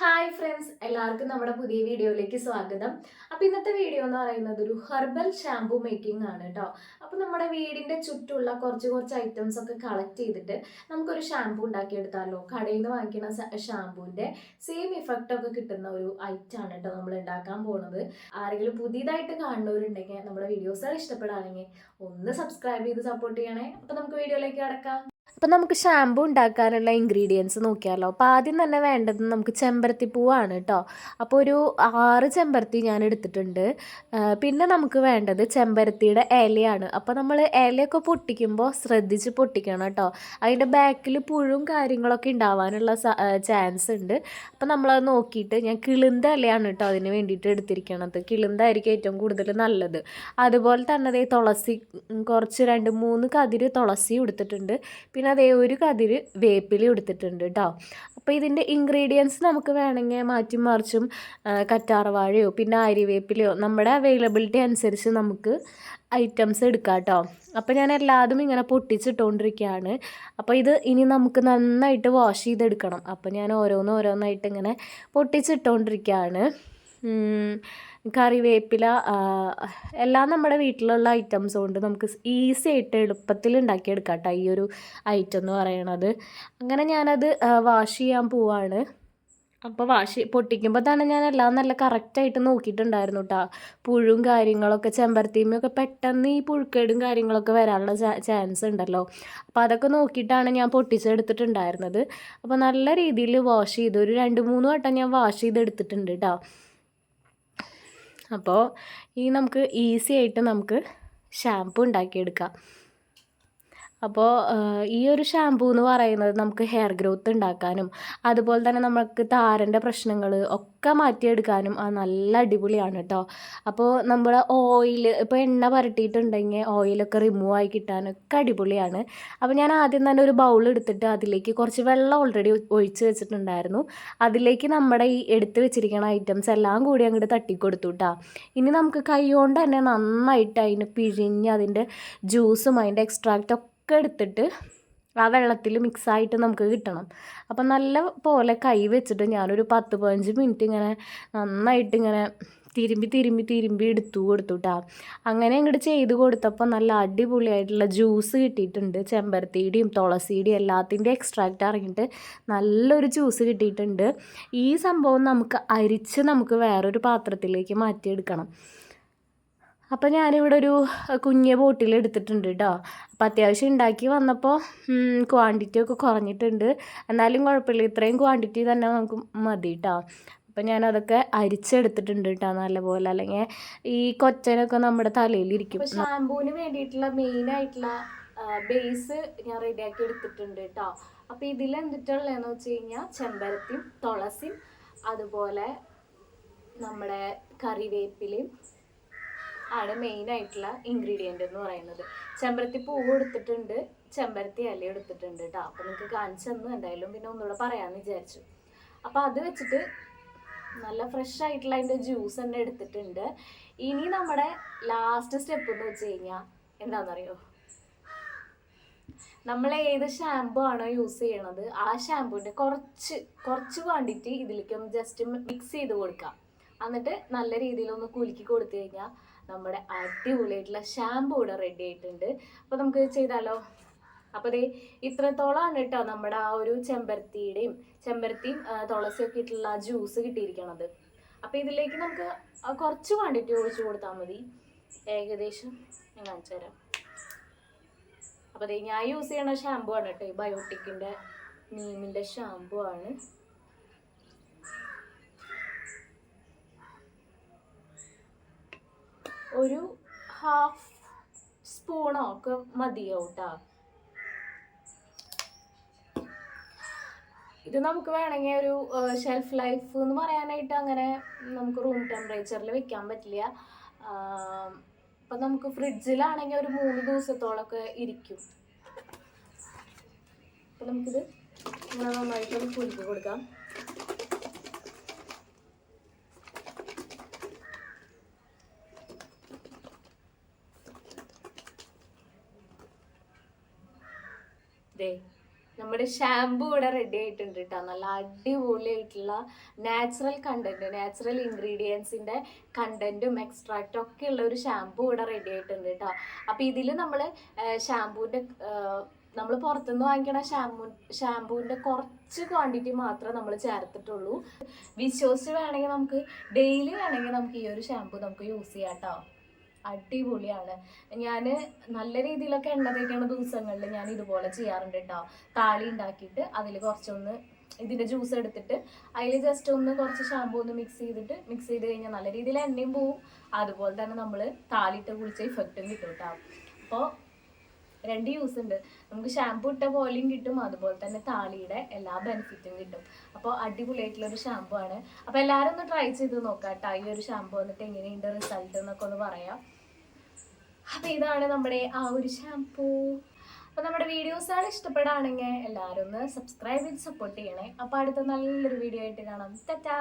Hi friends, എല്ലാവർക്കും നമ്മുടെ പുതിയ വീഡിയോയിലേക്ക് സ്വാഗതം. അപ്പോൾ ഇന്നത്തെ വീഡിയോ എന്ന് പറയുന്നത് ഒരു ഹെർബൽ ഷാംപൂ മേക്കിംഗ് ആണ് കേട്ടോ. അപ്പോൾ നമ്മുടെ വീടിൻ്റെ ചുറ്റുള്ള കുറച്ച് ഐറ്റംസ് ഒക്കെ കളക്ട് ചെയ്തിട്ട് നമുക്കൊരു ഷാംപൂ ഉണ്ടാക്കിയെടുത്താലോ. കടയിൽ നിന്ന് വാങ്ങിക്കുന്ന ഷാംപൂവിൻ്റെ സെയിം ഇഫക്റ്റ് ഒക്കെ കിട്ടുന്ന ഒരു ഐറ്റമാണ് കേട്ടോ നമ്മൾ ഉണ്ടാക്കാൻ പോകുന്നത്. ആരെങ്കിലും പുതിയതായിട്ട് കാണുന്നവരുണ്ടെങ്കിൽ നമ്മുടെ വീഡിയോസ് ഇഷ്ടപ്പെടുകയാണെങ്കിൽ ഒന്ന് സബ്സ്ക്രൈബ് ചെയ്ത് സപ്പോർട്ട് ചെയ്യണേ. അപ്പോൾ നമുക്ക് വീഡിയോയിലേക്ക് കടക്കാം. അപ്പോൾ നമുക്ക് ഷാമ്പൂ ഉണ്ടാക്കാനുള്ള ഇൻഗ്രീഡിയൻസ് നോക്കിയാലോ. അപ്പോൾ ആദ്യം തന്നെ വേണ്ടത് നമുക്ക് ചെമ്പരത്തി പൂവാണ് കേട്ടോ. അപ്പോൾ ഒരു 6 ചെമ്പരത്തി ഞാൻ എടുത്തിട്ടുണ്ട്. പിന്നെ നമുക്ക് വേണ്ടത് ചെമ്പരത്തിയുടെ ഇലയാണ്. അപ്പോൾ നമ്മൾ ഇലയൊക്കെ പൊട്ടിക്കുമ്പോൾ ശ്രദ്ധിച്ച് പൊട്ടിക്കണം കേട്ടോ. അതിൻ്റെ ബാക്കിൽ പുഴും കാര്യങ്ങളൊക്കെ ഉണ്ടാവാനുള്ള ചാൻസ് ഉണ്ട്. അപ്പോൾ നമ്മളത് നോക്കിയിട്ട് ഞാൻ കിളുന്ത ഇലയാണ് കേട്ടോ അതിന് വേണ്ടിയിട്ട് എടുത്തിരിക്കണത്. കിളുന്തായിരിക്കും ഏറ്റവും കൂടുതൽ നല്ലത്. അതുപോലെ തന്നെ തുളസി കുറച്ച് 2-3 കതിര് തുളസി എടുത്തിട്ടുണ്ട്. പിന്നെ അതേ ഒരു കതിര് വേപ്പില എടുത്തിട്ടുണ്ട് കേട്ടോ. അപ്പോൾ ഇതിൻ്റെ ഇൻഗ്രീഡിയൻസ് നമുക്ക് വേണമെങ്കിൽ മാറ്റി മറിച്ചും കറ്റാർവാഴയോ പിന്നെ ആര്യവേപ്പിലയോ നമ്മുടെ അവൈലബിലിറ്റി അനുസരിച്ച് നമുക്ക് ഐറ്റംസ് എടുക്കാം കേട്ടോ. അപ്പോൾ ഞാൻ എല്ലാതും ഇങ്ങനെ പൊട്ടിച്ചിട്ടുകൊണ്ടിരിക്കുകയാണ്. അപ്പോൾ ഇത് ഇനി നമുക്ക് നന്നായിട്ട് വാഷ് ചെയ്തെടുക്കണം. അപ്പോൾ ഞാൻ ഓരോന്നായിട്ട് ഇങ്ങനെ പൊട്ടിച്ചിട്ടുകൊണ്ടിരിക്കുകയാണ്. കറിവേപ്പില എല്ലാം നമ്മുടെ വീട്ടിലുള്ള ഐറ്റംസ് കൊണ്ട് നമുക്ക് ഈസി ആയിട്ട് എളുപ്പത്തിൽ ഉണ്ടാക്കിയെടുക്കാം കേട്ടോ ഈ ഒരു ഐറ്റം എന്ന് പറയണത്. അങ്ങനെ ഞാനത് വാഷ് ചെയ്യാൻ പോവാണ്. അപ്പോൾ പൊട്ടിക്കുമ്പോൾ തന്നെ ഞാൻ എല്ലാം നല്ല കറക്റ്റായിട്ട് നോക്കിയിട്ടുണ്ടായിരുന്നു കേട്ടോ. പുഴും കാര്യങ്ങളൊക്കെ ചെമ്പരത്തിയുമൊക്കെ പെട്ടെന്ന് ഈ പുഴുക്കേടും കാര്യങ്ങളൊക്കെ വരാനുള്ള ചാൻസ് ഉണ്ടല്ലോ. അപ്പോൾ അതൊക്കെ നോക്കിയിട്ടാണ് ഞാൻ പൊട്ടിച്ചെടുത്തിട്ടുണ്ടായിരുന്നത്. അപ്പോൾ നല്ല രീതിയിൽ വാഷ് ചെയ്ത് ഒരു 2-3 വട്ടം ഞാൻ വാഷ് ചെയ്തെടുത്തിട്ടുണ്ട് കേട്ടോ. അപ്പോൾ നമുക്ക് ഈസി ആയിട്ട് നമുക്ക് ഷാംപൂ ഉണ്ടാക്കിയെടുക്കാം. അപ്പോൾ ഈ ഒരു ഷാംപൂ എന്ന് പറയുന്നത് നമുക്ക് ഹെയർ ഗ്രോത്ത് ഉണ്ടാക്കാനും അതുപോലെ തന്നെ നമുക്ക് താരൻ്റെ പ്രശ്നങ്ങൾ ഒക്കെ മാറ്റിയെടുക്കാനും നല്ല അടിപൊളിയാണ് കേട്ടോ. അപ്പോൾ നമ്മുടെ ഓയിൽ ഇപ്പോൾ എണ്ണ പുരട്ടിയിട്ടുണ്ടെങ്കിൽ ഓയിലൊക്കെ റിമൂവ് ആയി കിട്ടാനൊക്കെ അടിപൊളിയാണ്. അപ്പോൾ ഞാൻ ആദ്യം തന്നെ ഒരു ബൗൾ എടുത്തിട്ട് അതിലേക്ക് കുറച്ച് വെള്ളം ഓൾറെഡി ഒഴിച്ച് വെച്ചിട്ടുണ്ടായിരുന്നു. അതിലേക്ക് നമ്മുടെ ഈ എടുത്ത് വെച്ചിരിക്കുന്ന ഐറ്റംസ് എല്ലാം കൂടി അങ്ങോട്ട് തട്ടിക്കൊടുത്തു കേട്ടോ. ഇനി നമുക്ക് കൈ കൊണ്ട് തന്നെ നന്നായിട്ട് അതിന് പിഴിഞ്ഞ് അതിൻ്റെ ജ്യൂസും അതിൻ്റെ എക്സ്ട്രാക്റ്റൊക്കെ എടുത്തിട്ട് ആ വെള്ളത്തിൽ മിക്സായിട്ട് നമുക്ക് കിട്ടണം. അപ്പം നല്ല പോലെ കൈ വെച്ചിട്ട് ഞാനൊരു 10-15 മിനിറ്റ് ഇങ്ങനെ നന്നായിട്ട് ഇങ്ങനെ തിരുമ്പി എടുത്തു കേട്ടോ. അങ്ങനെ അങ്ങോട്ട് ചെയ്ത് കൊടുത്തപ്പോൾ നല്ല അടിപൊളിയായിട്ടുള്ള ജ്യൂസ് കിട്ടിയിട്ടുണ്ട്. ചെമ്പരത്തിയുടെയും തുളസിയുടെയും എല്ലാത്തിൻ്റെയും എക്സ്ട്രാക്റ്റ് ഇറങ്ങിയിട്ട് നല്ലൊരു ജ്യൂസ് കിട്ടിയിട്ടുണ്ട്. ഈ സംഭവം നമുക്ക് അരിച്ച് നമുക്ക് വേറൊരു പാത്രത്തിലേക്ക് മാറ്റിയെടുക്കണം. അപ്പോൾ ഞാനിവിടെ ഒരു കുഞ്ഞ് ബോട്ടിൽ എടുത്തിട്ടുണ്ട് കേട്ടോ. അപ്പോൾ അത്യാവശ്യം ഉണ്ടാക്കി വന്നപ്പോൾ ക്വാണ്ടിറ്റി ഒക്കെ കുറഞ്ഞിട്ടുണ്ട്. എന്നാലും കുഴപ്പമില്ല, ഇത്രയും ക്വാണ്ടിറ്റി തന്നെ നമുക്ക് മതി കേട്ടോ. അപ്പോൾ ഞാനതൊക്കെ അരിച്ചെടുത്തിട്ടുണ്ട് കേട്ടോ നല്ലപോലെ, അല്ലെങ്കിൽ ഈ കൊച്ചനൊക്കെ നമ്മുടെ തലയിലിരിക്കും. അപ്പോൾ ഷാമ്പൂവിന് വേണ്ടിയിട്ടുള്ള മെയിനായിട്ടുള്ള ബേസ് ഞാൻ റെഡിയാക്കി എടുത്തിട്ടുണ്ട് കേട്ടോ. അപ്പോൾ ഇതിൽ എന്തിട്ടുള്ളതെന്ന് വെച്ച് കഴിഞ്ഞാൽ ചെമ്പരത്തിയും തുളസിയും അതുപോലെ നമ്മുടെ കറിവേപ്പിലയും ആണ് മെയിനായിട്ടുള്ള ഇൻഗ്രീഡിയൻ്റ് എന്ന് പറയുന്നത്. ചെമ്പരത്തി പൂവ് എടുത്തിട്ടുണ്ട്, ചെമ്പരത്തി ഇല എടുത്തിട്ടുണ്ട് കേട്ടോ. അപ്പോൾ നിങ്ങൾക്ക് കാണിച്ചു തന്നു, എന്തായാലും പിന്നെ ഒന്നുകൂടെ പറയാമെന്ന് വിചാരിച്ചു. അപ്പോൾ അത് വെച്ചിട്ട് നല്ല ഫ്രഷ് ആയിട്ടുള്ള അതിൻ്റെ ജ്യൂസ് തന്നെ എടുത്തിട്ടുണ്ട്. ഇനി നമ്മുടെ ലാസ്റ്റ് സ്റ്റെപ്പ് എന്ന് വെച്ച് കഴിഞ്ഞാൽ എന്താണെന്നറിയോ, നമ്മൾ ഏത് ഷാമ്പു ആണോ യൂസ് ചെയ്യണത് ആ ഷാമ്പൂവിൻ്റെ കുറച്ച് ക്വാണ്ടിറ്റി ഇതിലേക്ക് ഒന്ന് ജസ്റ്റ് മിക്സ് ചെയ്ത് കൊടുക്കാം. എന്നിട്ട് നല്ല രീതിയിലൊന്ന് കുലുക്കി കൊടുത്തു കഴിഞ്ഞാൽ നമ്മുടെ അടിപൊളിയായിട്ടുള്ള ഷാമ്പൂ ഇവിടെ റെഡി ആയിട്ടുണ്ട്. അപ്പോൾ നമുക്ക് ചെയ്താലോ. അപ്പോൾ ദേ ഇത്രത്തോളമാണ് കേട്ടോ നമ്മുടെ ആ ഒരു ചെമ്പരത്തിയും തുളസിയൊക്കെ ഇട്ടുള്ള ജ്യൂസ് കിട്ടിയിരിക്കണത്. അപ്പോൾ ഇതിലേക്ക് നമുക്ക് കുറച്ച് ക്വാണ്ടിറ്റി ഒഴിച്ച് കൊടുത്താൽ മതി. ഏകദേശം ഞാൻ കാണിച്ചു തരാം. അപ്പോൾ ദേ ഞാൻ യൂസ് ചെയ്യണ ഷാമ്പൂ ആണ് കേട്ടോ, ബയോട്ടിക്കിൻ്റെ നീമിൻ്റെ ഷാമ്പൂ ആണ്. ഒരു 1/2 സ്പൂണോ ഒക്കെ മതിയാവും കേട്ടോ. ഇത് നമുക്ക് വേണമെങ്കിൽ ഒരു ഷെൽഫ് ലൈഫ് എന്ന് പറയാനായിട്ട് അങ്ങനെ നമുക്ക് റൂം ടെമ്പറേച്ചറിൽ വെക്കാൻ പറ്റില്ല. അപ്പം നമുക്ക് ഫ്രിഡ്ജിലാണെങ്കിൽ ഒരു 3 ദിവസത്തോളമൊക്കെ ഇരിക്കും. അപ്പം നമുക്കിത് ഇങ്ങനെ നന്നായിട്ട് കുലുക്കി കൊടുക്കാം. നമ്മുടെ ഷാമ്പു ഇവിടെ റെഡി ആയിട്ടുണ്ട് കേട്ടോ. നല്ല അടിപൊളിയായിട്ടുള്ള നാച്ചുറൽ ഇൻഗ്രീഡിയൻസിൻ്റെ കണ്ടന്റും എക്സ്ട്രാക്റ്റും ഒക്കെ ഉള്ള ഒരു ഷാമ്പു ഇവിടെ റെഡി ആയിട്ടുണ്ട് കേട്ടോ. അപ്പോൾ ഇതിൽ നമ്മൾ ഷാമ്പൂവിൻ്റെ നമ്മൾ പുറത്തുനിന്ന് വാങ്ങിക്കണ ഷാമ്പൂവിൻ്റെ കുറച്ച് ക്വാണ്ടിറ്റി മാത്രമേ നമ്മൾ ചേർത്തിട്ടുള്ളൂ. വിശ്വസിച്ച് വേണമെങ്കിൽ നമുക്ക് ഡെയിലി വേണമെങ്കിൽ നമുക്ക് ഈ ഒരു ഷാമ്പു നമുക്ക് യൂസ് ചെയ്യാം കേട്ടോ. അടിപൊളിയാണ്. ഞാൻ നല്ല രീതിയിലൊക്കെ എണ്ണ തേക്കുന്ന ദിവസങ്ങളിൽ ഞാൻ ഇതുപോലെ ചെയ്യാറുണ്ട് കേട്ടോ. താളി ഉണ്ടാക്കിയിട്ട് അതിൽ കുറച്ചൊന്ന് ഇതിൻ്റെ ജ്യൂസ് എടുത്തിട്ട് അതിൽ ജസ്റ്റ് ഒന്ന് കുറച്ച് ഷാമ്പൂ ഒന്ന് മിക്സ് ചെയ്ത് കഴിഞ്ഞാൽ നല്ല രീതിയിൽ എണ്ണയും പോവും, അതുപോലെ തന്നെ നമ്മൾ താളിയിട്ട് കുളിച്ച ഇഫക്റ്റും കിട്ടും കേട്ടോ. അപ്പോൾ 2 യൂസ് ഉണ്ട്. നമുക്ക് ഷാമ്പൂ ഇട്ട പോലെയും കിട്ടും, അതുപോലെ തന്നെ താളിയുടെ എല്ലാ ബെനിഫിറ്റും കിട്ടും. അപ്പോൾ അടിപൊളിയായിട്ടുള്ളൊരു ഷാമ്പു ആണ്. അപ്പോൾ എല്ലാവരും ഒന്ന് ട്രൈ ചെയ്ത് നോക്കാം കേട്ടോ. ഈ ഒരു ഷാമ്പു വന്നിട്ട് എങ്ങനെയുണ്ട് റിസൾട്ട് എന്നൊക്കെ ഒന്ന് പറയാം. അപ്പോൾ ഇതാണ് നമ്മുടെ ആ ഒരു ഷാമ്പൂ. അപ്പോൾ നമ്മുടെ വീഡിയോസുകൾ ഇഷ്ടപ്പെടുകയാണെങ്കിൽ എല്ലാവരും ഒന്ന് സബ്സ്ക്രൈബ് ചെയ്ത് സപ്പോർട്ട് ചെയ്യണേ. അപ്പോൾ അടുത്ത നല്ലൊരു വീഡിയോ ആയിട്ട് കാണാം. ടാറ്റാ.